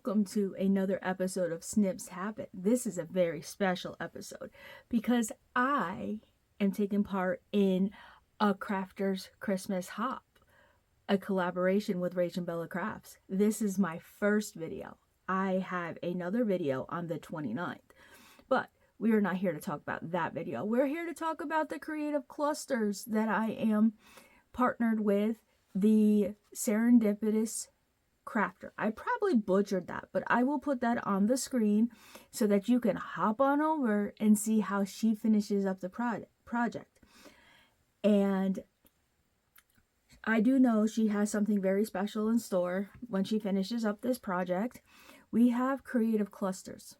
welcome to another episode of Snips Happen. This is a very special episode because I am taking part in ACraftersChristmasHop, a collaboration with RachandBella Crafts. This is my first video. I have another video on the 29th, but we are not here to talk about that video. We're here to talk about the creative clusters that I am partnered with, the Serendipitous Crafter. I probably butchered that, but I will put that on the screen so that you can hop on over and see how she finishes up the project. And I do know she has something very special in store when she finishes up this project. We have creative clusters.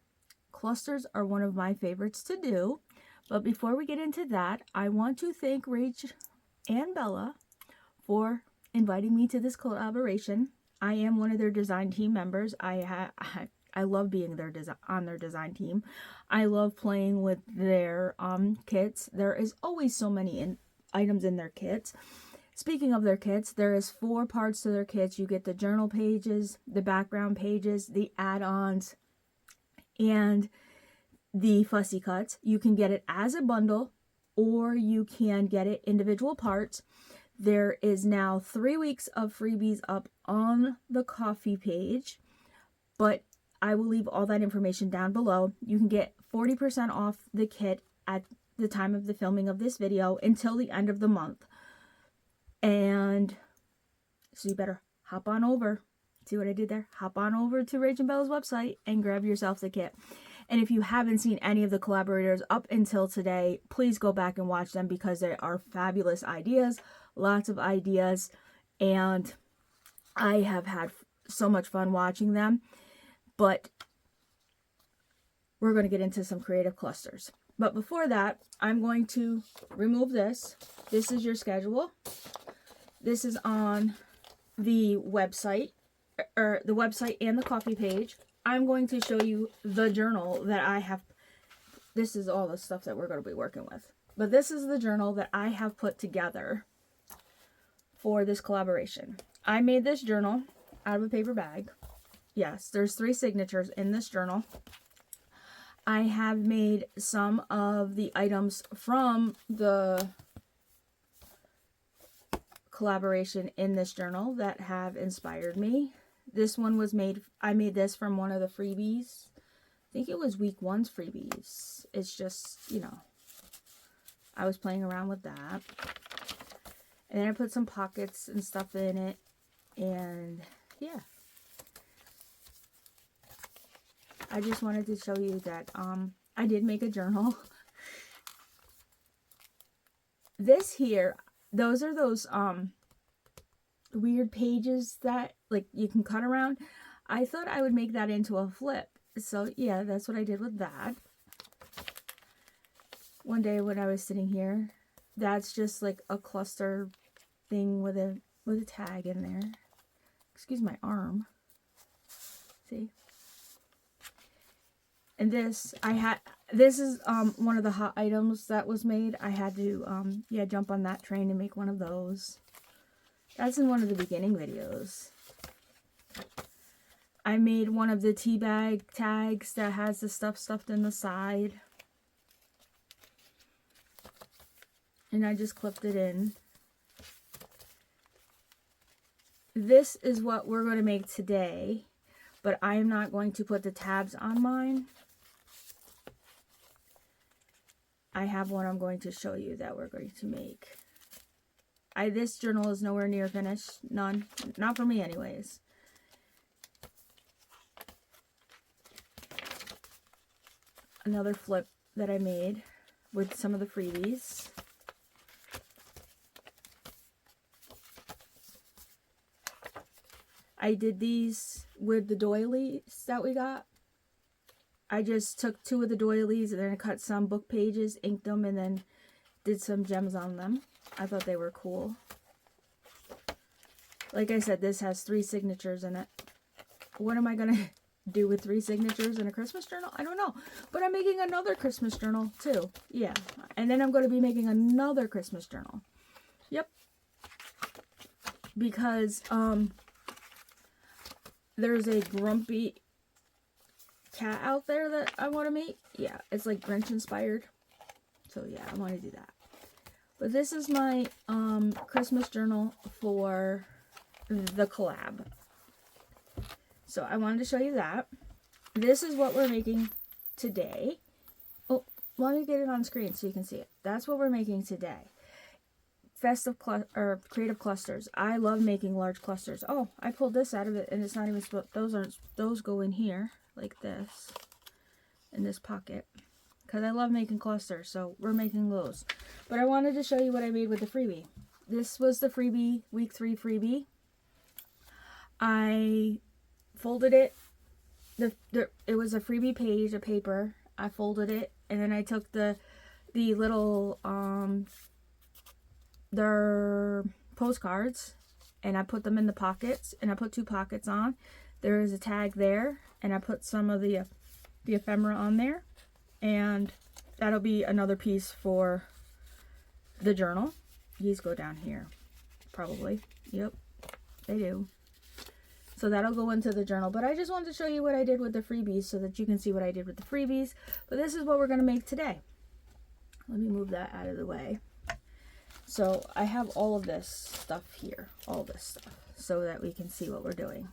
Clusters are one of my favorites to do, but before we get into that, I want to thank Rach and Bella for inviting me to this collaboration. I am one of their design team members. I love being on their design team. I love playing with their kits. There is always so many items in their kits. Speaking of their kits, there is 4 parts to their kits. You get the journal pages, the background pages, the add-ons, and the fussy cuts. You can get it as a bundle, or you can get it individual parts. There is now 3 weeks of freebies up on the coffee page, but I will leave all that information down below. You can get 40% off the kit at the time of the filming of this video until the end of the month. And so you better hop on over. See what I did there? Hop on over to RachandBella's website and grab yourself the kit. And if you haven't seen any of the collaborators up until today, please go back and watch them because they are fabulous ideas. Lots of ideas, and I have had so much fun watching them. But we're going to get into some creative clusters. But before that, I'm going to remove this. This is your schedule. This is on the website, or the website and the coffee page. I'm going to show you the journal that I have. This is all the stuff that we're going to be working with. But this is the journal that I have put together for this collaboration. I made this journal out of a paper bag. Yes, there's 3 signatures in this journal. I have made some of the items from the collaboration in this journal that have inspired me. This one was made, I made this from one of the freebies. I think it was week 1's freebies. It's just, you know, I was playing around with that. And then I put some pockets and stuff in it. And yeah. I just wanted to show you that I did make a journal. This here, those are those weird pages that like you can cut around. I thought I would make that into a flip. So yeah, that's what I did with that. One day when I was sitting here, that's just like a cluster thing with a tag in there. Excuse my arm. See? And this, this is one of the hot items that was made. I had to yeah, jump on that train and make one of those. That's in one of the beginning videos. I made one of the tea bag tags that has the stuff stuffed in the side. And I just clipped it in. This is what we're going to make today, but I am not going to put the tabs on mine. I have one I'm going to show you that we're going to make. This journal is nowhere near finished. None. Not for me anyways. Another flip that I made with some of the freebies. I did these with the doilies that we got. I just took 2 of the doilies and then I cut some book pages, inked them, and then did some gems on them. I thought they were cool. Like I said, this has 3 signatures in it. What am I going to do with 3 signatures in a Christmas journal? I don't know. But I'm making another Christmas journal too. Yeah. And then I'm going to be making another Christmas journal. Yep. Because there's a grumpy cat out there that I want to make. Yeah, it's like Grinch inspired. So yeah, I want to do that. But this is my Christmas journal for the collab. So I wanted to show you that. This is what we're making today. Oh, let me get it on screen so you can see it. That's what we're making today. Creative clusters. I love making large clusters. Oh, I pulled this out of it and it's not even supposed, those go in here like this, in this pocket, because I love making clusters, so we're making those. But I wanted to show you what I made with the freebie. This was the freebie, week 3 freebie. I folded it. It was a freebie page, a paper. I folded it, and then I took the little their postcards, and I put them in the pockets, and I put 2 pockets on. There is a tag there, and I put some of the ephemera on there, and that'll be another piece for the journal. These go down here, probably. Yep, they do. So that'll go into the journal. But I just wanted to show you what I did with the freebies so that you can see what I did with the freebies. But this is what we're going to make today. Let me move that out of the way. So I have all of this stuff here, all this stuff, so that we can see what we're doing.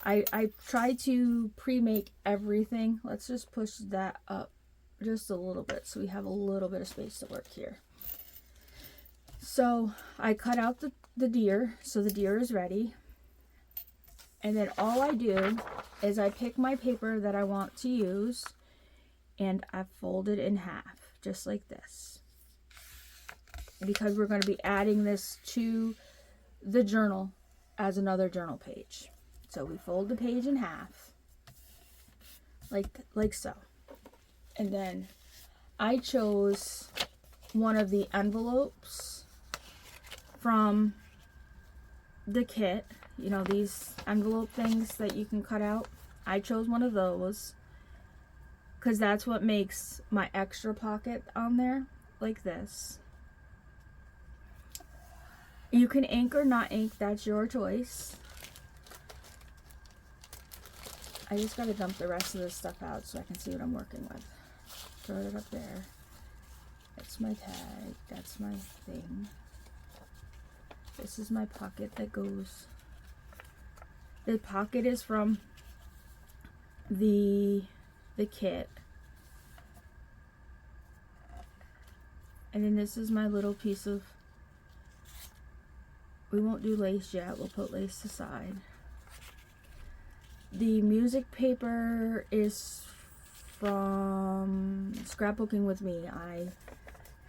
I try to pre-make everything. Let's just push that up just a little bit so we have a little bit of space to work here. So I cut out the deer, so the deer is ready. And then all I do is I pick my paper that I want to use, and I fold it in half, just like this. Because we're going to be adding this to the journal as another journal page. So we fold the page in half, like so. And then I chose one of the envelopes from the kit. You know, these envelope things that you can cut out. I chose one of those because that's what makes my extra pocket on there, like this. You can ink or not ink, that's your choice. I just gotta dump the rest of this stuff out so I can see what I'm working with. Throw it up there. That's my tag, that's my thing. This is my pocket that goes. The pocket is from the kit. And then this is my little piece of, we won't do lace yet, we'll put lace aside. The music paper is from Scrapbooking with Me. I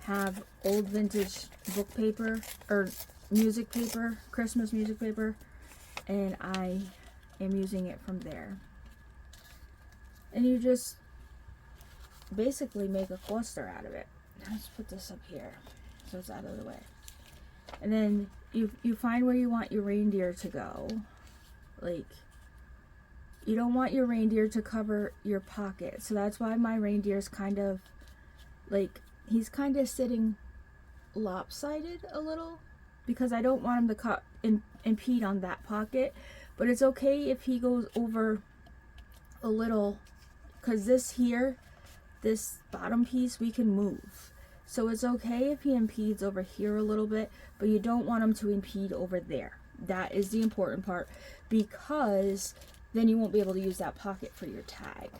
have old vintage book paper, or music paper, Christmas music paper, and I am using it from there. And you just basically make a cluster out of it. Let's put this up here so it's out of the way. And then you find where you want your reindeer to go. Like, you don't want your reindeer to cover your pocket. So that's why my reindeer's kind of like, he's kind of sitting lopsided a little, because I don't want him to impede on that pocket. But it's okay if he goes over a little, because this here, this bottom piece, we can move. So it's okay if he impedes over here a little bit, but you don't want him to impede over there. That is the important part, because then you won't be able to use that pocket for your tag.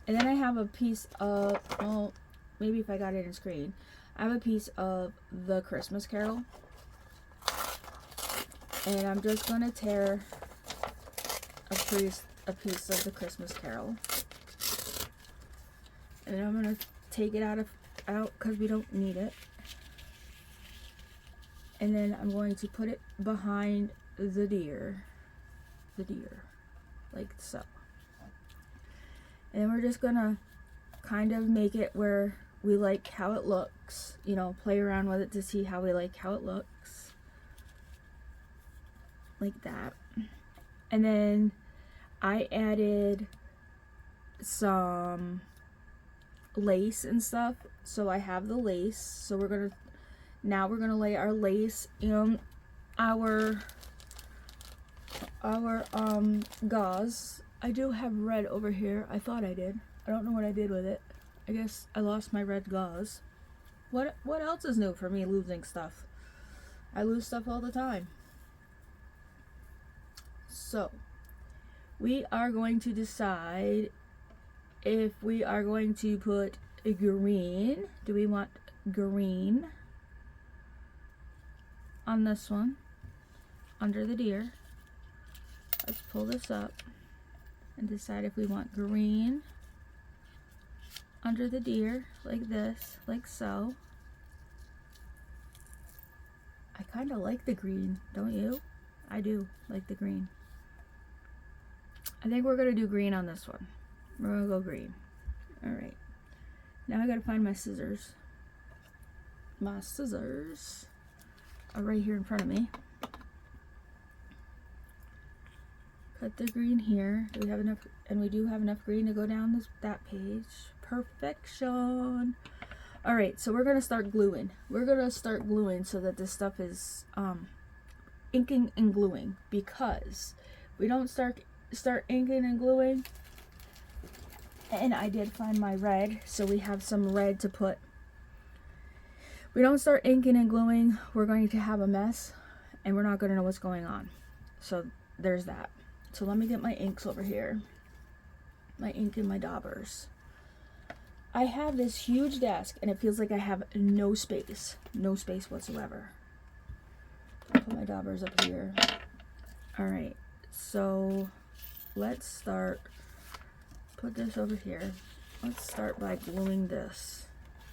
And then I have a piece of, well, maybe if I got it in screen, I have a piece of the Christmas Carol. And I'm just going to tear a piece of the Christmas Carol. And I'm going to take it out because we don't need it. And then I'm going to put it behind the deer. Like so. And then we're just going to kind of make it where we like how it looks. You know, play around with it to see how we like how it looks. Like that. And then I added some lace and stuff, so I have the lace. So we're gonna lay our lace in our gauze. I do have red over here. I thought I did. I don't know what I did with it. I guess I lost my red gauze. What else is new for me losing stuff? I lose stuff all the time. So, we are going to decide if we are going to put a green. Do we want green on this one? Under the deer. Let's pull this up and decide if we want green under the deer, like this, like so. I kind of like the green, don't you? I do like the green. I think we're gonna do green on this one. We're gonna go green. All right. Now I gotta find my scissors. My scissors are right here in front of me. Cut the green here. Do we have enough? And we do have enough green to go down that page. Perfection. All right, so we're gonna start gluing. We're gonna start gluing so that this stuff is inking and gluing, because we don't start inking and gluing. And I did find my red, so we have some red to put. We don't start inking and gluing, we're going to have a mess, and we're not gonna know what's going on. So there's that. So let me get my inks over here. My ink and my daubers. I have this huge desk and it feels like I have no space. No space whatsoever. I'll put my daubers up here. Alright, so let's start. Put this over here. Let's start by gluing this.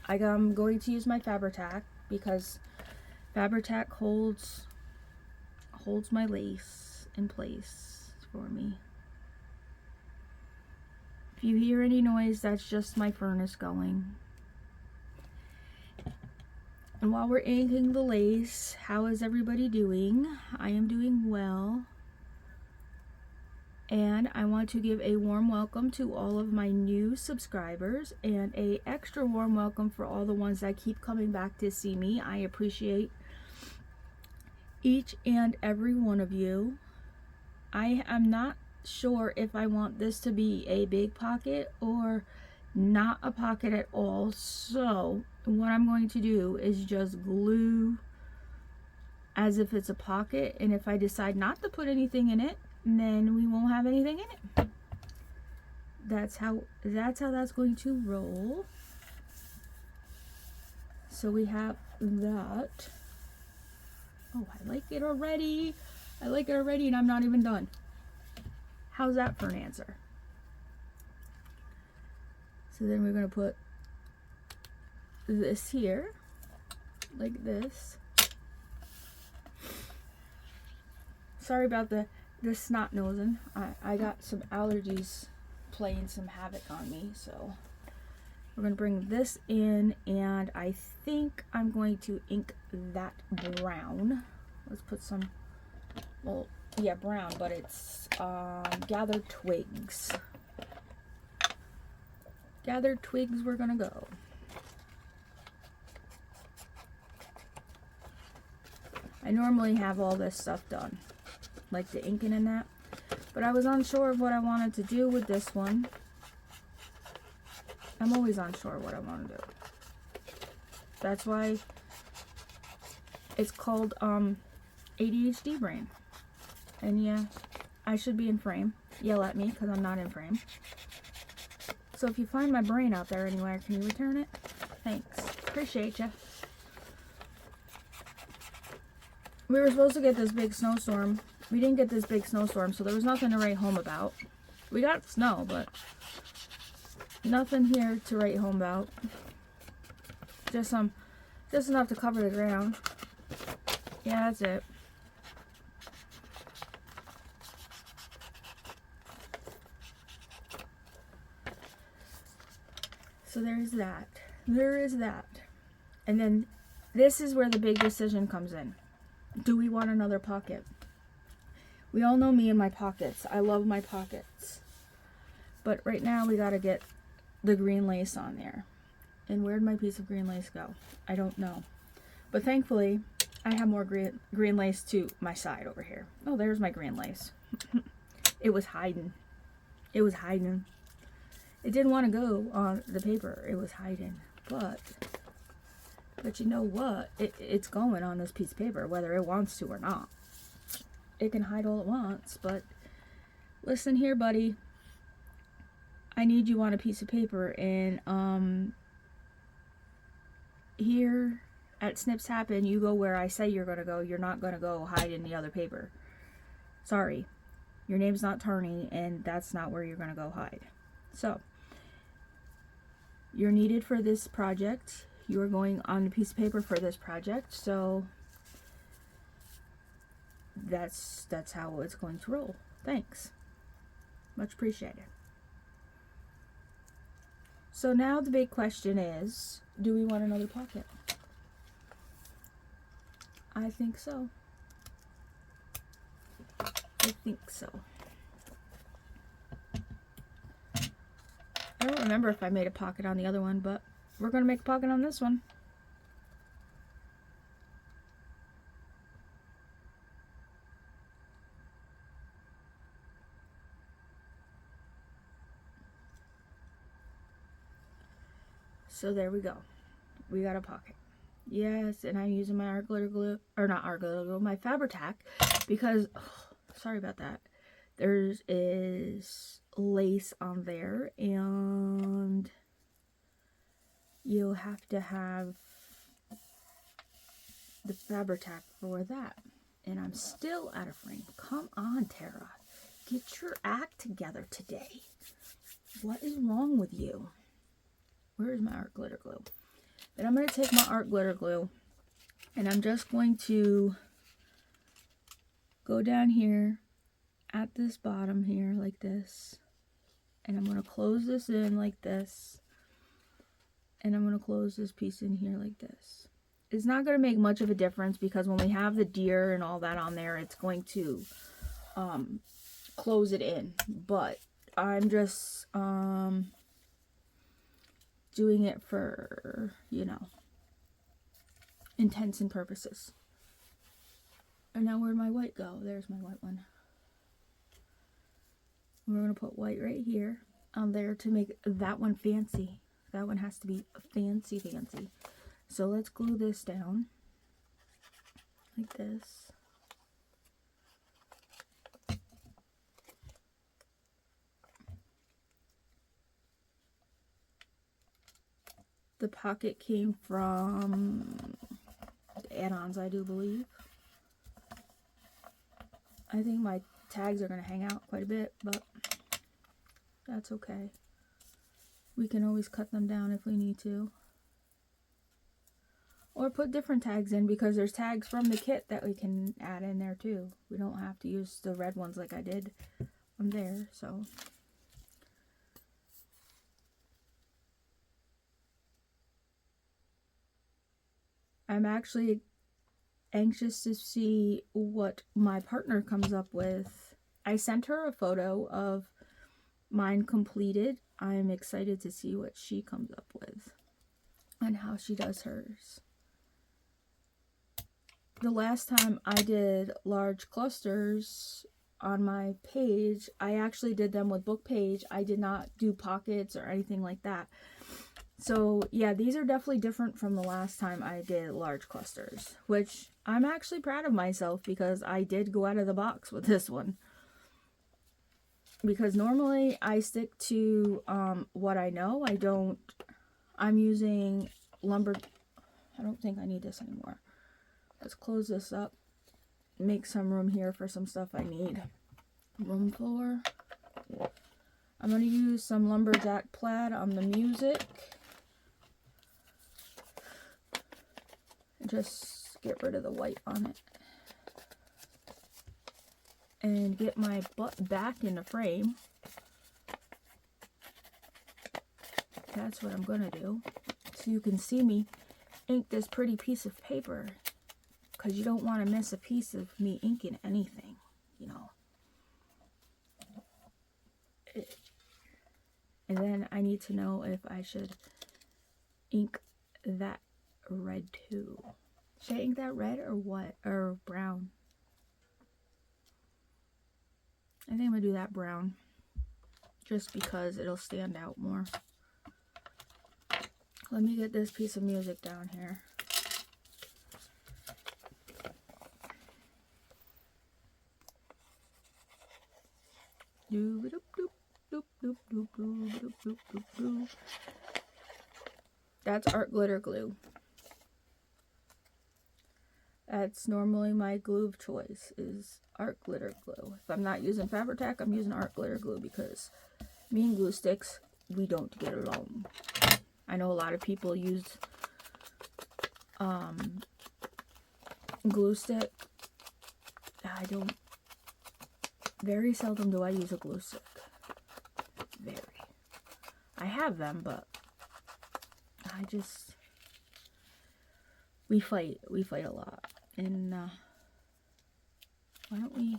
I'm going to use my Fabri-Tac because Fabri-Tac holds my lace in place for me. If you hear any noise, that's just my furnace going. And while we're inking the lace, how is everybody doing? I am doing well. And I want to give a warm welcome to all of my new subscribers and a extra warm welcome for all the ones that keep coming back to see me. I appreciate each and every one of you. I am not sure if I want this to be a big pocket or not a pocket at all. So what I'm going to do is just glue as if it's a pocket, and if I decide not to put anything in it, then we won't have anything in it. That's how that's going to roll. So we have that. Oh, I like it already. I like it already, and I'm not even done. How's that for an answer? So then we're going to put this here, like this. Sorry about the snot nosing. I got some allergies playing some havoc on me, so we're going to bring this in, and I think I'm going to ink that brown. Let's put some, well, yeah, brown, but it's gathered twigs. Gathered twigs, we're gonna go. I normally have all this stuff done, like the inking and that, but I was unsure of what I wanted to do with this one. I'm always unsure what I want to do. That's why it's called ADHD brain. And yeah, I should be in frame. Yell at me because I'm not in frame. So if you find my brain out there anywhere, can you return it? Thanks. Appreciate you. We were supposed to get this big snowstorm. We didn't get this big snowstorm, so there was nothing to write home about. We got snow, but nothing here to write home about. Just enough to cover the ground. Yeah, that's it. So there's that. There is that. And then this is where the big decision comes in. Do we want another pocket? We all know me and my pockets. I love my pockets. But right now we gotta get the green lace on there. And where'd my piece of green lace go? I don't know. But thankfully, I have more green lace to my side over here. Oh, there's my green lace. It was hiding. It was hiding. It didn't want to go on the paper. It was hiding. But you know what? It's going on this piece of paper, whether it wants to or not. It can hide all it wants, but listen here, buddy. I need you on a piece of paper, and here at Snips Happen, you go where I say you're gonna go. You're not gonna go hide in the other paper. Sorry, your name's not Turney, and that's not where you're gonna go hide. So you're needed for this project. You are going on a piece of paper for this project, so that's how it's going to roll. Thanks, much appreciated. So now the big question is, do we want another pocket? I think so. I think so. I don't remember if I made a pocket on the other one, but we're going to make a pocket on this one. So there we go. We got a pocket. Yes, and I'm using my art glitter glue, or not art glitter glue, my Fabri-Tac, because, sorry about that, there is lace on there, and you'll have to have the Fabri-Tac for that. And I'm still out of frame. Come on, Tara. Get your act together today. What is wrong with you? Where is my art glitter glue? Then I'm going to take my art glitter glue, and I'm just going to go down here at this bottom here like this, and I'm going to close this in like this, and I'm going to close this piece in here like this. It's not going to make much of a difference because when we have the deer and all that on there, it's going to close it in, but I'm just doing it for, you know, intents and purposes. And now where'd my white go? There's my white one. We're going to put white right here on there to make that one fancy. That one has to be fancy, fancy. So let's glue this down like this. The pocket came from add-ons, I do believe. I think my tags are going to hang out quite a bit, but that's okay. We can always cut them down if we need to. Or put different tags in, because there's tags from the kit that we can add in there too. We don't have to use the red ones like I did on there, so... I'm actually anxious to see what my partner comes up with. I sent her a photo of mine completed. I'm excited to see what she comes up with and how she does hers. The last time I did large clusters on my page, I actually did them with book page. I did not do pockets or anything like that. So yeah, these are definitely different from the last time I did large clusters, which I'm actually proud of myself because I did go out of the box with this one. Because normally I stick to what I know. I'm using lumber. I don't think I need this anymore. Let's close this up. Make some room here for some stuff I need room for. I'm going to use some lumberjack plaid on the music. Just get rid of the white on it. And get my butt back in the frame. That's what I'm going to do. So you can see me ink this pretty piece of paper. Because you don't want to miss a piece of me inking anything, you know. And then I need to know if I should ink that red too. Should I ink that red or what? Or brown? I think I'm going to do that brown. just because it'll stand out more. Let me get this piece of music down here. That's art glitter glue. That's normally my glue of choice, is art glitter glue. If I'm not using Fabri-Tac, I'm using art glitter glue because me and glue sticks, we don't get along. I know a lot of people use glue stick. I don't. Very seldom do I use a glue stick. Very. I have them, but I just, we fight a lot. And why don't we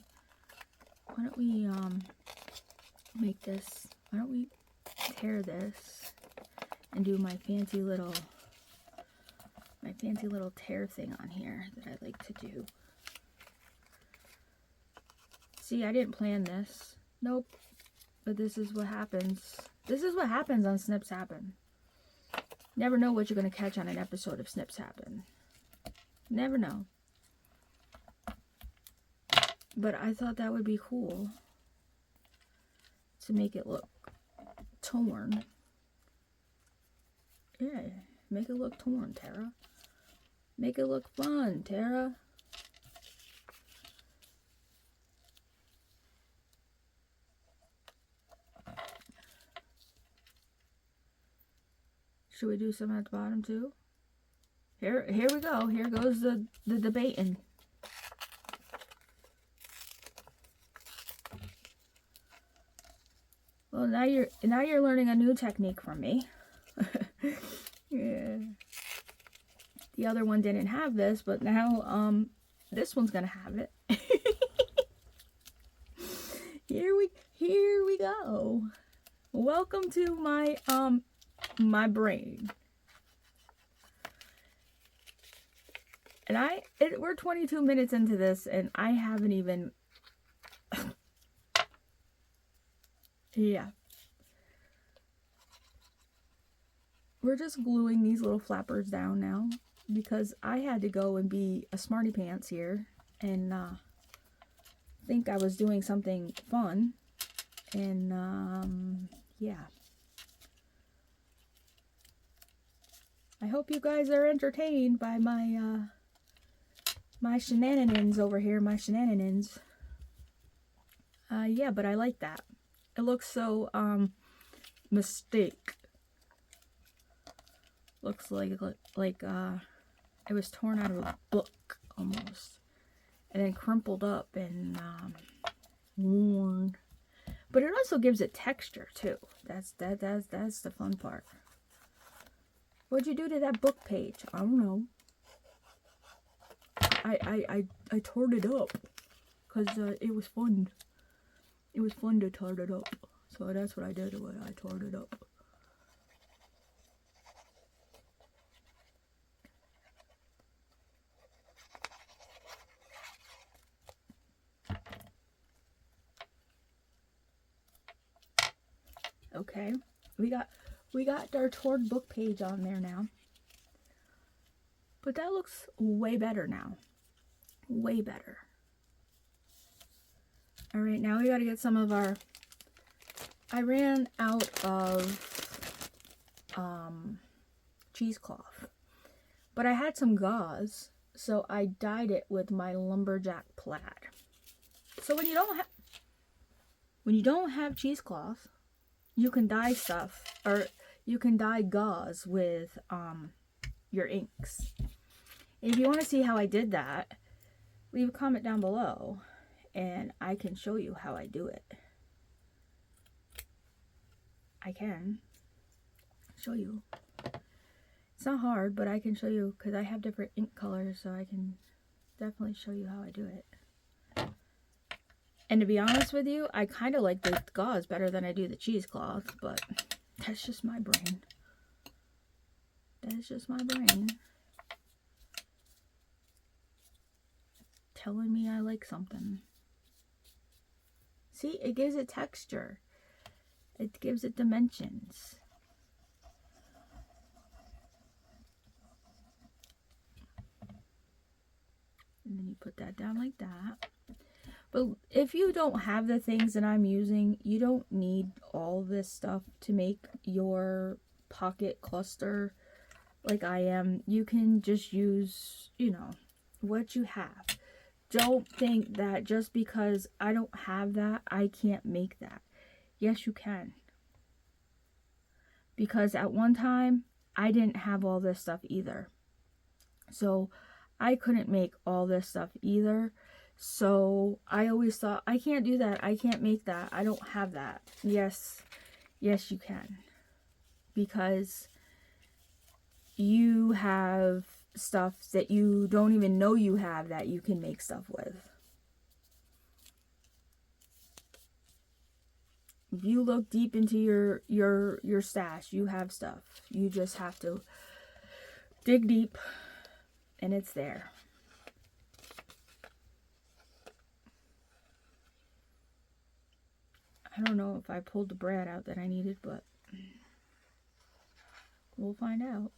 make this, why don't we tear this and do my fancy little tear thing on here that I like to do. See, I didn't plan this. Nope. But this is what happens. This is what happens on Snips Happen. Never know what you're going to catch on an episode of Snips Happen. Never know. But I thought that would be cool to make it look torn. Yeah, make it look torn, Tara. Make it look fun, Tara. Should we do some at the bottom too? Here we go. Here goes the debating. Well, now you're learning a new technique from me. Yeah. The other one didn't have this, but now this one's gonna have it. Here we go. Welcome to my my brain. And we're 22 minutes into this and I haven't even yeah. We're just gluing these little flappers down now because I had to go and be a smarty pants here and think I was doing something fun. And yeah. I hope you guys are entertained by my my shenanigans over here, my shenanigans. Yeah, but I like that. It looks so mistake. Looks like it was torn out of a book almost, and then crumpled up and worn. But it also gives it texture too. That's the fun part. What'd you do to that book page? I don't know. I tore it up because it was fun. It was fun to tear it up. So that's what I did. I tore it up. Okay, we got our torn book page on there now. But that looks way better now. Way better. All right, now we got to get some of our, I ran out of cheesecloth, but I had some gauze, so I dyed it with my lumberjack plaid. So when you don't have cheesecloth, you can dye stuff, or you can dye gauze with your inks. If you want to see how I did that, leave a comment down below and I can show you how I do it. I can show you. It's not hard, but I can show you because I have different ink colors, so I can definitely show you how I do it. And to be honest with you, I kind of like the gauze better than I do the cheesecloth, but that's just my brain. That's just my brain telling me I like something. See, it gives it texture. It gives it dimensions. And then you put that down like that. But if you don't have the things that I'm using, you don't need all this stuff to make your pocket cluster like I am. You can just use, you know, what you have. Don't think that just because I don't have that, I can't make that. Yes, you can. Because at one time, I didn't have all this stuff either. So I couldn't make all this stuff either. So I always thought, I can't do that. I can't make that. I don't have that. Yes, yes, you can. Because you have stuff that you don't even know you have that you can make stuff with. If you look deep into your stash, you have stuff. You just have to dig deep and it's there. I don't know if I pulled the brad out that I needed, but we'll find out.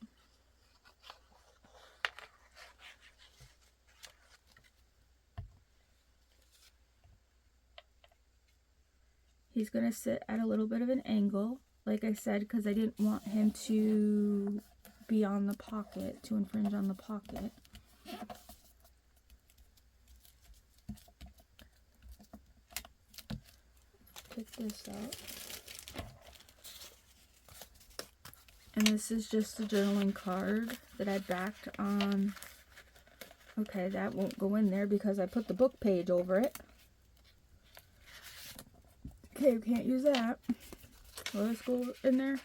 He's going to sit at a little bit of an angle, like I said, because I didn't want him to be on the pocket, to infringe on the pocket. Pick this up. And this is just a journaling card that I backed on. Okay, that won't go in there because I put the book page over it. Okay, you can't use that. Will this go in there?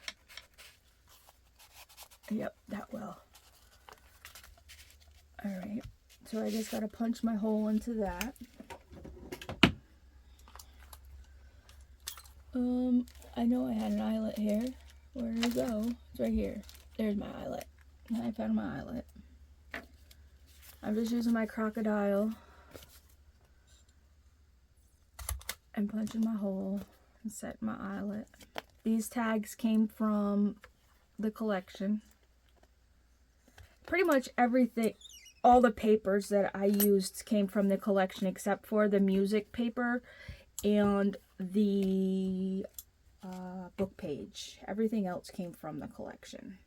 Yep, that will. Alright, so I just gotta punch my hole into that. I know I had an eyelet here. Where did it go? It's right here. There's my eyelet. I found my eyelet. I'm just using my crocodile and punching my hole and setting my eyelet. These tags came from the collection. Pretty much everything, all the papers that I used came from the collection except for the music paper and the book page. Everything else came from the collection.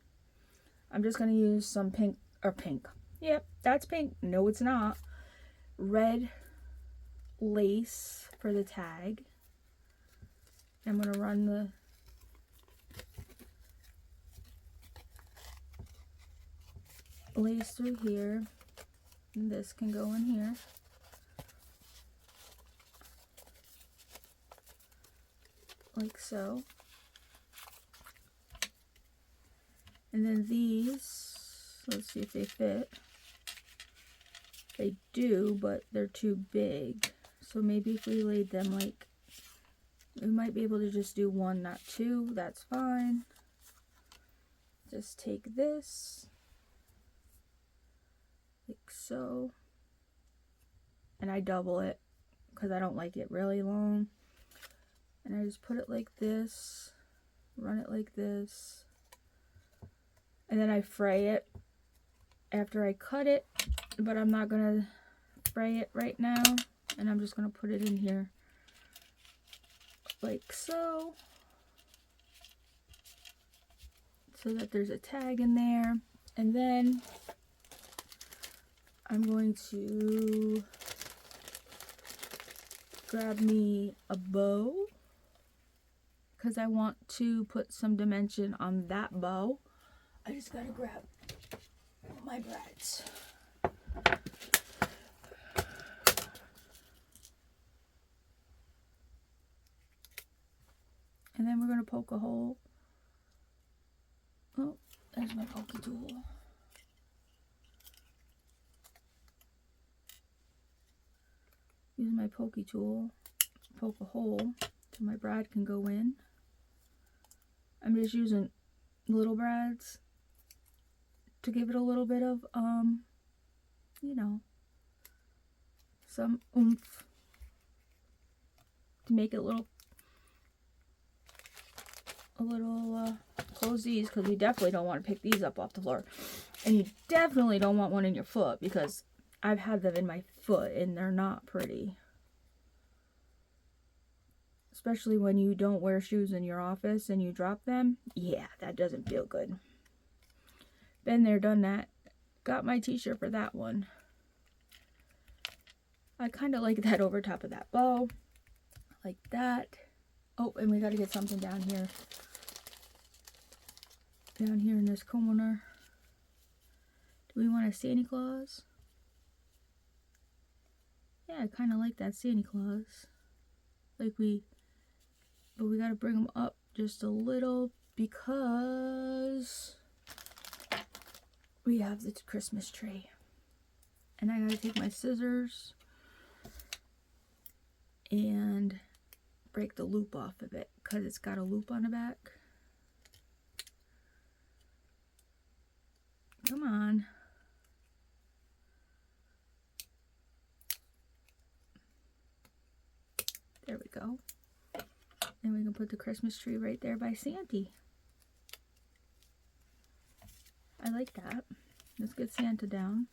I'm just going to use some pink. Yep, that's pink. No, it's not. Red lace for the tag. I'm going to run the lace through here. And this can go in here. Like so. And then these, let's see if they fit. They do, but they're too big. So maybe if we laid them like, we might be able to just do one, not two. That's fine. Just take this, like so. And I double it because I don't like it really long. And I just put it like this, run it like this, and then I fray it after I cut it, but I'm not going to fray it right now, and I'm just going to put it in here like so, so that there's a tag in there. And then I'm going to grab me a bow, because I want to put some dimension on that bow. I just gotta grab my brads. And then we're gonna poke a hole. Oh, there's my pokey tool. Using my pokey tool, poke a hole so my brad can go in. I'm just using little brads to give it a little bit of, you know, some oomph, to make it a little close these, because you definitely don't want to pick these up off the floor. And you definitely don't want one in your foot, because I've had them in my foot and they're not pretty. Especially when you don't wear shoes in your office and you drop them. Yeah, that doesn't feel good. Been there, done that. Got my t-shirt for that one. I kind of like that over top of that bow. Like that. Oh, and we got to get something down here. Down here in this corner. Do we want a Santa Claus? Yeah, I kind of like that Santa Claus. But we got to bring them up just a little because we have the Christmas tree. And I got to take my scissors and break the loop off of it, because it's got a loop on the back. Come on. There we go. And we can put the Christmas tree right there by Santa. I like that. Let's get Santa down.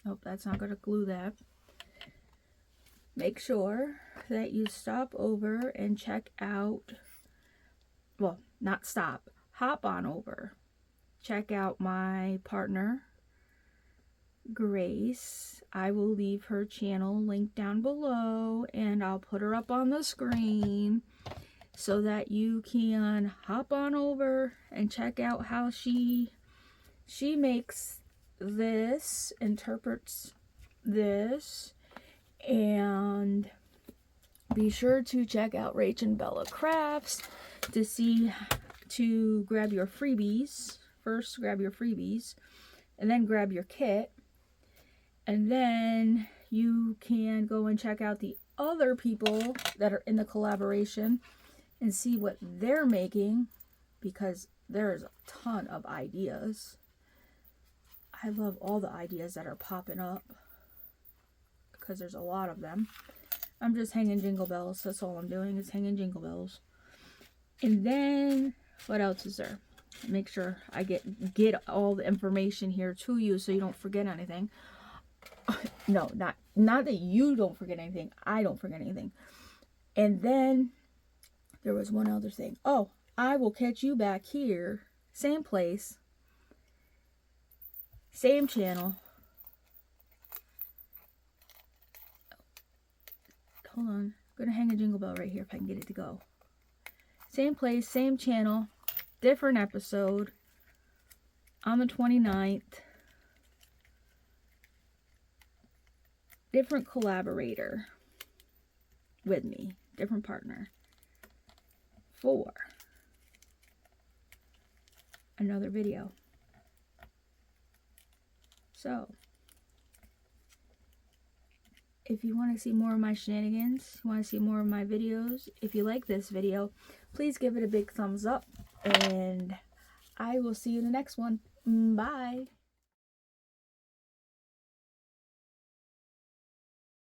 Oh, that's not going to glue that. Make sure that you stop over and check out, well, not stop, hop on over. Check out my partner, Grace. I will leave her channel linked down below, and I'll put her up on the screen so that you can hop on over and check out how she makes this, interprets this. And be sure to check out RachandBella Crafts to grab your freebies. First grab your freebies and then grab your kit, and then you can go and check out the other people that are in the collaboration and see what they're making, because there's a ton of ideas. I love all the ideas that are popping up, because there's a lot of them. I'm just hanging jingle bells. That's all I'm doing, is hanging jingle bells. And then what else is there? Make sure I get all the information here to you so you don't forget anything. No, not that you don't forget anything. I don't forget anything. And then there was one other thing. Oh, I will catch you back here, same place, same channel. Hold on. I'm going to hang a jingle bell right here if I can get it to go. Same place, same channel, different episode on the 29th. Different collaborator with me. Different partner. For another video. So, if you want to see more of my shenanigans, you want to see more of my videos, if you like this video, please give it a big thumbs up, and I will see you in the next one. Bye!